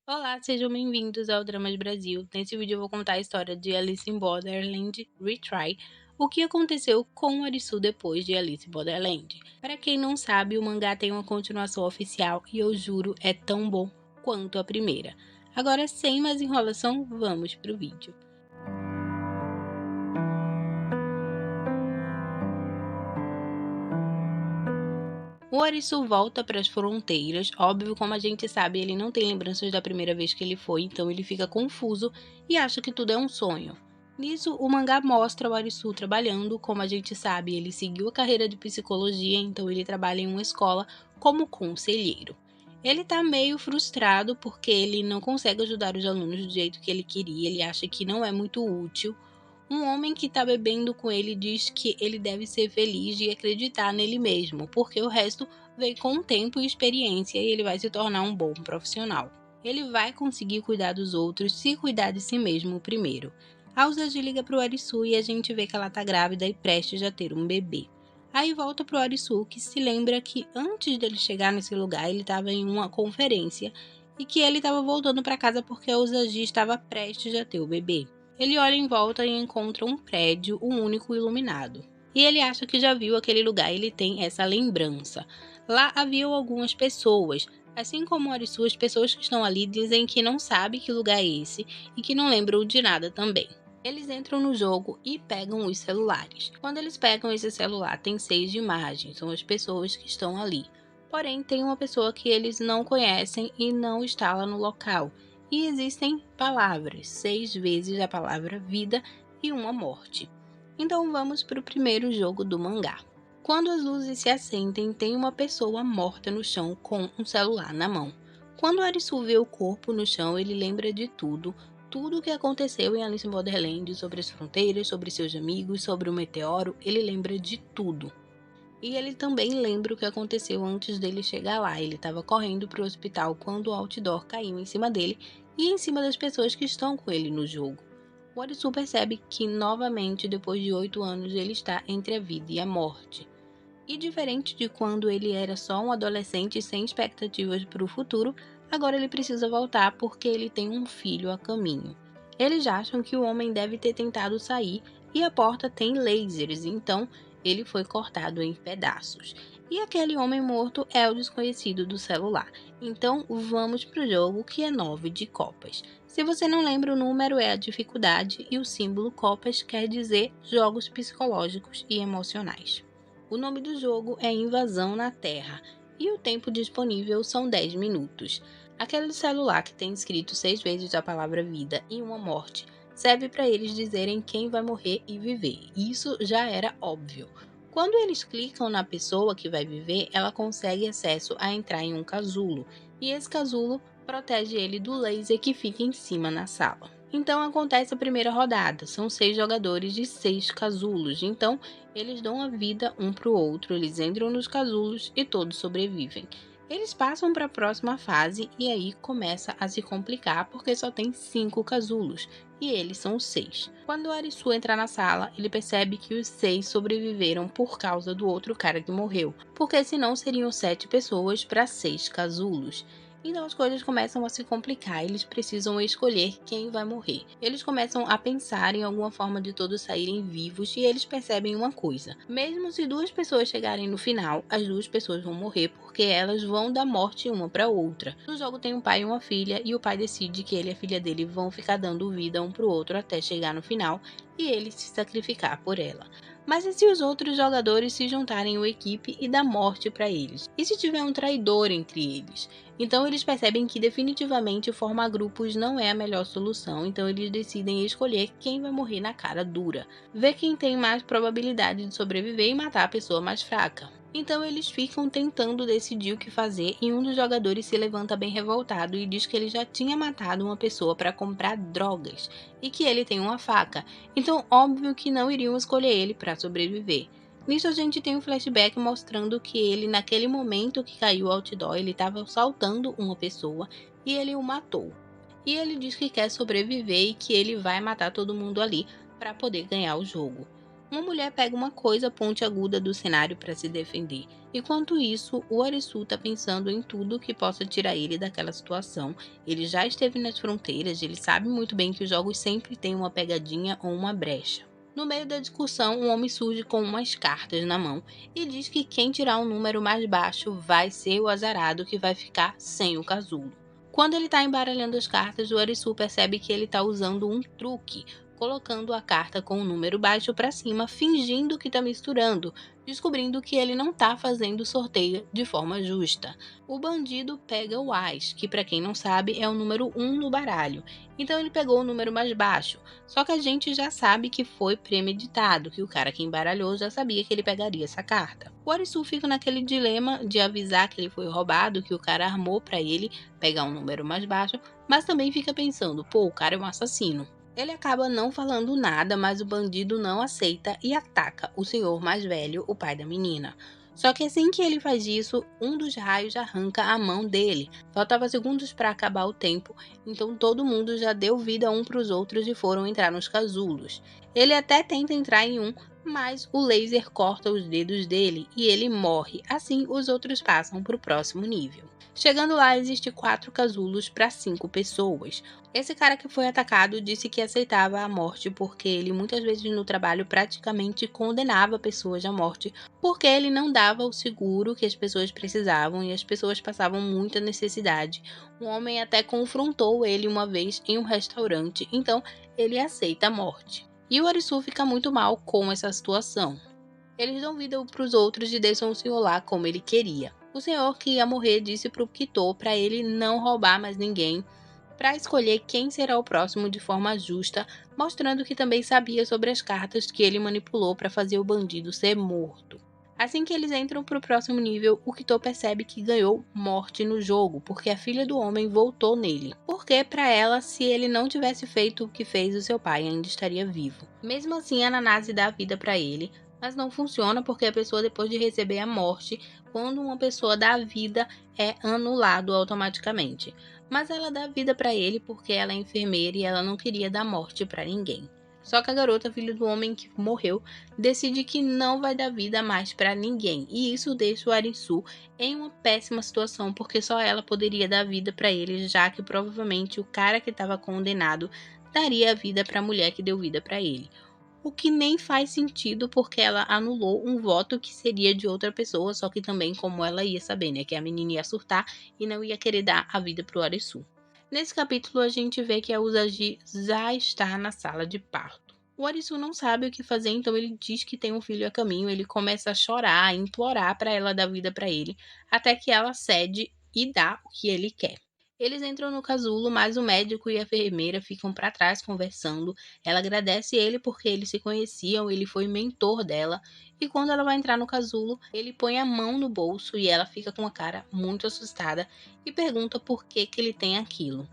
Olá, sejam bem-vindos ao Dramas Brasil. Nesse vídeo eu vou contar a história de Alice in Borderland Retry, o que aconteceu com o Arisu depois de Alice in Borderland. Para quem não sabe, o mangá tem uma continuação oficial e eu juro, é tão bom quanto a primeira. Agora, sem mais enrolação, vamos pro vídeo. O Arisu volta para as fronteiras, óbvio, como a gente sabe, ele não tem lembranças da primeira vez que ele foi, então ele fica confuso e acha que tudo é um sonho. Nisso, o mangá mostra o Arisu trabalhando, como a gente sabe, ele seguiu a carreira de psicologia, então ele trabalha em uma escola como conselheiro. Ele tá meio frustrado porque ele não consegue ajudar os alunos do jeito que ele queria, ele acha que não é muito útil. Um homem que está bebendo com ele diz que ele deve ser feliz e acreditar nele mesmo, porque o resto vem com o tempo e experiência e ele vai se tornar um bom profissional. Ele vai conseguir cuidar dos outros se cuidar de si mesmo primeiro. A Usaji liga pro Arisu e a gente vê que ela tá grávida e prestes a ter um bebê. Aí volta pro Arisu, que se lembra que antes dele chegar nesse lugar ele estava em uma conferência e que ele estava voltando para casa porque a Usaji estava prestes a ter o bebê. Ele olha em volta e encontra um prédio, o único iluminado. E ele acha que já viu aquele lugar, ele tem essa lembrança. Lá haviam algumas pessoas. Assim como o Arisu, as pessoas que estão ali dizem que não sabem que lugar é esse e que não lembram de nada também. Eles entram no jogo e pegam os celulares. Quando eles pegam esse celular, tem 6 imagens, são as pessoas que estão ali. Porém, tem uma pessoa que eles não conhecem e não está lá no local. E existem palavras, 6 vezes a palavra vida e uma morte. Então vamos para o primeiro jogo do mangá. Quando as luzes se acendem, tem uma pessoa morta no chão com um celular na mão. Quando Arisu vê o corpo no chão, ele lembra de tudo o que aconteceu em Alice in Borderland, sobre as fronteiras, sobre seus amigos, sobre o meteoro, ele lembra de tudo. E ele também lembra o que aconteceu antes dele chegar lá. Ele estava correndo para o hospital quando o outdoor caiu em cima dele e em cima das pessoas que estão com ele no jogo. O Arisu percebe que, novamente, depois de 8 anos, ele está entre a vida e a morte. E diferente de quando ele era só um adolescente sem expectativas para o futuro, agora ele precisa voltar porque ele tem um filho a caminho. Eles acham que o homem deve ter tentado sair e a porta tem lasers, então ele foi cortado em pedaços. E aquele homem morto é o desconhecido do celular. Então vamos pro jogo, que é 9 de copas. Se você não lembra, o número é a dificuldade e o símbolo copas quer dizer jogos psicológicos e emocionais. O nome do jogo é Invasão na Terra e o tempo disponível são 10 minutos. Aquele celular que tem escrito 6 vezes a palavra vida e uma morte serve para eles dizerem quem vai morrer e viver. Isso já era óbvio. Quando eles clicam na pessoa que vai viver, ela consegue acesso a entrar em um casulo, e esse casulo protege ele do laser que fica em cima na sala. Então acontece a primeira rodada, são 6 jogadores de 6 casulos, então eles dão a vida um pro outro, eles entram nos casulos e todos sobrevivem. Eles passam para a próxima fase e aí começa a se complicar porque só tem 5 casulos e eles são 6. Quando o Arisu entra na sala, ele percebe que os 6 sobreviveram por causa do outro cara que morreu, porque senão seriam 7 pessoas para 6 casulos. Então as coisas começam a se complicar, eles precisam escolher quem vai morrer. Eles começam a pensar em alguma forma de todos saírem vivos e eles percebem uma coisa: mesmo se 2 pessoas chegarem no final, as 2 pessoas vão morrer porque elas vão dar morte uma para outra. No jogo tem um pai e uma filha e o pai decide que ele e a filha dele vão ficar dando vida um pro outro até chegar no final e ele se sacrificar por ela. Mas e se os outros jogadores se juntarem à equipe e dar morte para eles? E se tiver um traidor entre eles? Então eles percebem que definitivamente formar grupos não é a melhor solução, então eles decidem escolher quem vai morrer na cara dura. Ver quem tem mais probabilidade de sobreviver e matar a pessoa mais fraca. Então eles ficam tentando decidir o que fazer e um dos jogadores se levanta bem revoltado e diz que ele já tinha matado uma pessoa para comprar drogas e que ele tem uma faca, então óbvio que não iriam escolher ele para sobreviver. Nisso a gente tem um flashback mostrando que ele, naquele momento que caiu o outdoor, ele estava assaltando uma pessoa e ele o matou. E ele diz que quer sobreviver e que ele vai matar todo mundo ali para poder ganhar o jogo. Uma mulher pega uma coisa pontiaguda do cenário para se defender. Enquanto isso, o Arisu tá pensando em tudo que possa tirar ele daquela situação. Ele já esteve nas fronteiras, ele sabe muito bem que os jogos sempre têm uma pegadinha ou uma brecha. No meio da discussão, um homem surge com umas cartas na mão e diz que quem tirar um número mais baixo vai ser o azarado que vai ficar sem o casulo. Quando ele está embaralhando as cartas, o Arisu percebe que ele está usando um truque, colocando a carta com o número baixo para cima, fingindo que está misturando, descobrindo que ele não está fazendo o sorteio de forma justa. O bandido pega o Ás, que para quem não sabe é o número 1 no baralho, então ele pegou o número mais baixo, só que a gente já sabe que foi premeditado, que o cara que embaralhou já sabia que ele pegaria essa carta. O Arisu fica naquele dilema de avisar que ele foi roubado, que o cara armou para ele pegar um número mais baixo, mas também fica pensando, pô, o cara é um assassino. Ele acaba não falando nada, mas o bandido não aceita e ataca o senhor mais velho, o pai da menina. Só que assim que ele faz isso, um dos raios arranca a mão dele. Faltava segundos para acabar o tempo, então todo mundo já deu vida um para os outros e foram entrar nos casulos. Ele até tenta entrar em um, mas o laser corta os dedos dele e ele morre. Assim, os outros passam para o próximo nível. Chegando lá, existe 4 casulos para 5 pessoas. Esse cara que foi atacado disse que aceitava a morte porque ele muitas vezes no trabalho praticamente condenava pessoas à morte porque ele não dava o seguro que as pessoas precisavam e as pessoas passavam muita necessidade. Um homem até confrontou ele uma vez em um restaurante, então ele aceita a morte. E o Arisu fica muito mal com essa situação. Eles dão vida para os outros e deixam o senhor lá como ele queria. O senhor que ia morrer disse para o Kitô para ele não roubar mais ninguém, para escolher quem será o próximo de forma justa, mostrando que também sabia sobre as cartas que ele manipulou para fazer o bandido ser morto. Assim que eles entram para o próximo nível, o Kitô percebe que ganhou morte no jogo, porque a filha do homem voltou nele. Porque para ela, se ele não tivesse feito o que fez, o seu pai ainda estaria vivo. Mesmo assim, a Nanase dá vida para ele, mas não funciona porque a pessoa, depois de receber a morte, quando uma pessoa dá vida, é anulado automaticamente. Mas ela dá vida para ele porque ela é enfermeira e ela não queria dar morte para ninguém. Só que a garota, filha do homem que morreu, decide que não vai dar vida mais para ninguém, e isso deixa o Arisu em uma péssima situação porque só ela poderia dar vida para ele, já que provavelmente o cara que estava condenado daria a vida para a mulher que deu vida para ele. O que nem faz sentido porque ela anulou um voto que seria de outra pessoa, só que também como ela ia saber, né, que a menina ia surtar e não ia querer dar a vida pro Arisu. Nesse capítulo a gente vê que a Usagi já está na sala de parto. O Arisu não sabe o que fazer, então ele diz que tem um filho a caminho, ele começa a chorar, a implorar para ela dar vida para ele, até que ela cede e dá o que ele quer. Eles entram no casulo, mas o médico e a enfermeira ficam para trás conversando. Ela agradece ele porque eles se conheciam, ele foi mentor dela. E quando ela vai entrar no casulo, ele põe a mão no bolso e ela fica com uma cara muito assustada e pergunta por que ele tem aquilo.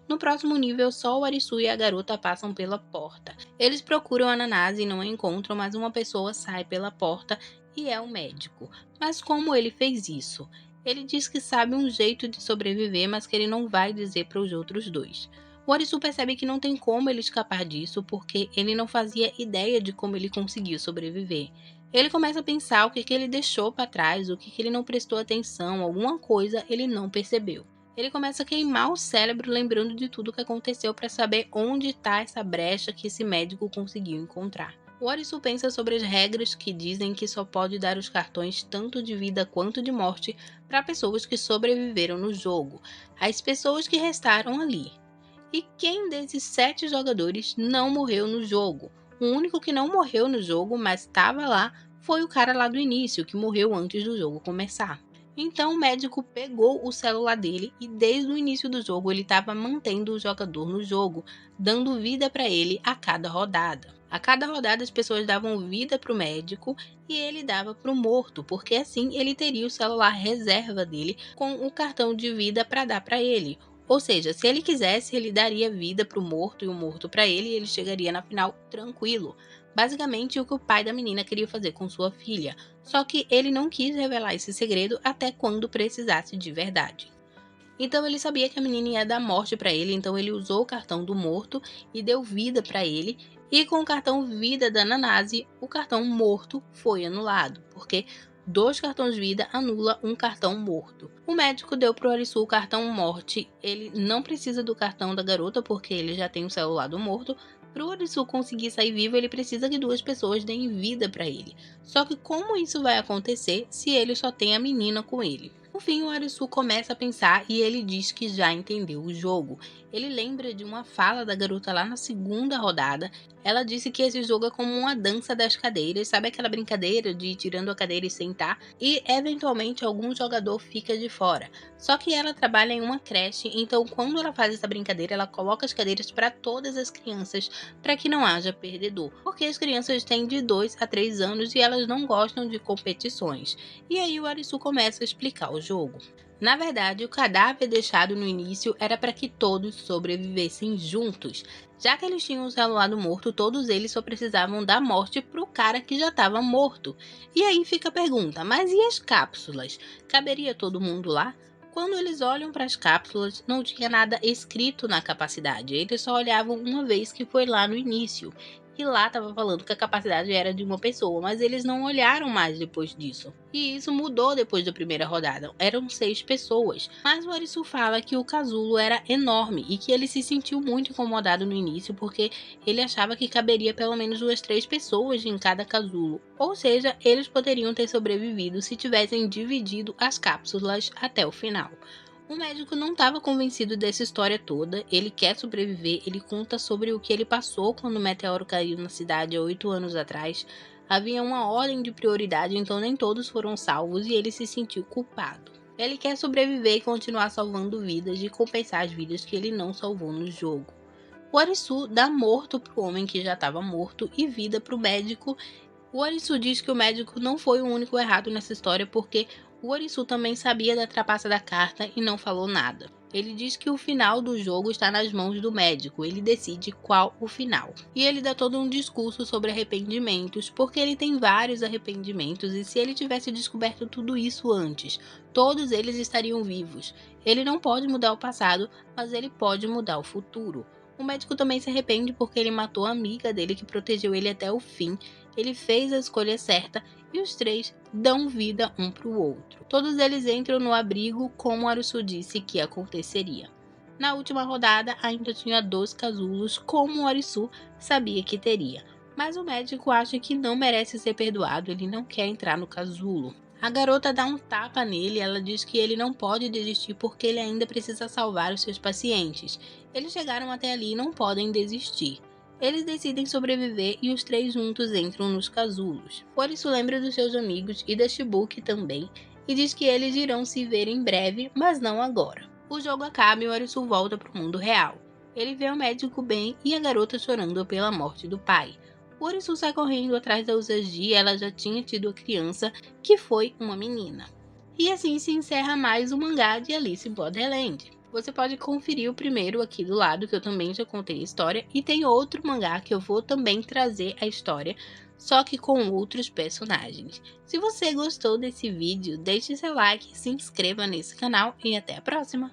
No próximo nível, só o Arisu e a garota passam pela porta. Eles procuram a Nanase e não a encontram, mas uma pessoa sai pela porta e é o médico. Mas como ele fez isso? Ele diz que sabe um jeito de sobreviver, mas que ele não vai dizer para os outros dois. O Arisu percebe que não tem como ele escapar disso, porque ele não fazia ideia de como ele conseguiu sobreviver. Ele começa a pensar o que ele deixou para trás, o que ele não prestou atenção, alguma coisa ele não percebeu. Ele começa a queimar o cérebro lembrando de tudo o que aconteceu para saber onde está essa brecha que esse médico conseguiu encontrar. O Arisu pensa sobre as regras que dizem que só pode dar os cartões tanto de vida quanto de morte para pessoas que sobreviveram no jogo, as pessoas que restaram ali. E quem desses 7 jogadores não morreu no jogo? O único que não morreu no jogo, mas estava lá, foi o cara lá do início, que morreu antes do jogo começar. Então o médico pegou o celular dele e desde o início do jogo ele estava mantendo o jogador no jogo, dando vida para ele a cada rodada. A cada rodada as pessoas davam vida para o médico e ele dava para o morto, porque assim ele teria o celular reserva dele com o cartão de vida para dar para ele. Ou seja, se ele quisesse, ele daria vida para o morto e o morto para ele e ele chegaria na final tranquilo. Basicamente o que o pai da menina queria fazer com sua filha, só que ele não quis revelar esse segredo até quando precisasse de verdade. Então ele sabia que a menina ia dar morte para ele, então ele usou o cartão do morto e deu vida para ele. E com o cartão vida da Nanase, o cartão morto foi anulado, porque 2 cartões vida anula um cartão morto. O médico deu pro Arisu o cartão morte. Ele não precisa do cartão da garota porque ele já tem o celular do morto. Pro Arisu conseguir sair vivo, ele precisa que 2 pessoas deem vida para ele. Só que como isso vai acontecer se ele só tem a menina com ele? No fim, o Arisu começa a pensar e ele diz que já entendeu o jogo. Ele lembra de uma fala da garota lá na segunda rodada. Ela disse que esse jogo é como uma dança das cadeiras, sabe aquela brincadeira de ir tirando a cadeira e sentar? E eventualmente algum jogador fica de fora. Só que ela trabalha em uma creche, então quando ela faz essa brincadeira, ela coloca as cadeiras para todas as crianças, para que não haja perdedor. Porque as crianças têm de 2 a 3 anos e elas não gostam de competições. E aí o Arisu começa a explicar o jogo. Na verdade, o cadáver deixado no início era para que todos sobrevivessem juntos. Já que eles tinham o celular morto, todos eles só precisavam dar morte pro cara que já estava morto. E aí fica a pergunta, mas e as cápsulas? Caberia todo mundo lá? Quando eles olham para as cápsulas, não tinha nada escrito na capacidade. Eles só olhavam uma vez que foi lá no início. E lá estava falando que a capacidade era de uma pessoa, mas eles não olharam mais depois disso. E isso mudou depois da primeira rodada. Eram 6 pessoas. Mas o Arisu fala que o casulo era enorme e que ele se sentiu muito incomodado no início porque ele achava que caberia pelo menos 2, 3 pessoas em cada casulo. Ou seja, eles poderiam ter sobrevivido se tivessem dividido as cápsulas até o final. O médico não estava convencido dessa história toda, ele quer sobreviver, ele conta sobre o que ele passou quando o meteoro caiu na cidade há 8 anos atrás. Havia uma ordem de prioridade, então nem todos foram salvos e ele se sentiu culpado. Ele quer sobreviver e continuar salvando vidas e compensar as vidas que ele não salvou no jogo. O Arisu dá morto pro homem que já estava morto e vida pro médico. O Arisu diz que o médico não foi o único errado nessa história porque o Arisu também sabia da trapaça da carta e não falou nada. Ele diz que o final do jogo está nas mãos do médico, ele decide qual o final. E ele dá todo um discurso sobre arrependimentos, porque ele tem vários arrependimentos e se ele tivesse descoberto tudo isso antes, todos eles estariam vivos. Ele não pode mudar o passado, mas ele pode mudar o futuro. O médico também se arrepende porque ele matou a amiga dele que protegeu ele até o fim. Ele fez a escolha certa e os 3 dão vida um para o outro. Todos eles entram no abrigo como Arisu disse que aconteceria. Na última rodada ainda tinha 2 casulos como o Arisu sabia que teria. Mas o médico acha que não merece ser perdoado, ele não quer entrar no casulo. A garota dá um tapa nele e ela diz que ele não pode desistir porque ele ainda precisa salvar os seus pacientes. Eles chegaram até ali e não podem desistir. Eles decidem sobreviver e os 3 juntos entram nos casulos. O Arisu lembra dos seus amigos e da Shibuki também e diz que eles irão se ver em breve, mas não agora. O jogo acaba e o Arisu volta para o mundo real. Ele vê o médico bem e a garota chorando pela morte do pai. O Arisu sai correndo atrás da Usagi e ela já tinha tido a criança, que foi uma menina. E assim se encerra mais o mangá de Alice in Borderland. Você pode conferir o primeiro aqui do lado, que eu também já contei a história, e tem outro mangá que eu vou também trazer a história, só que com outros personagens. Se você gostou desse vídeo, deixe seu like, se inscreva nesse canal e até a próxima!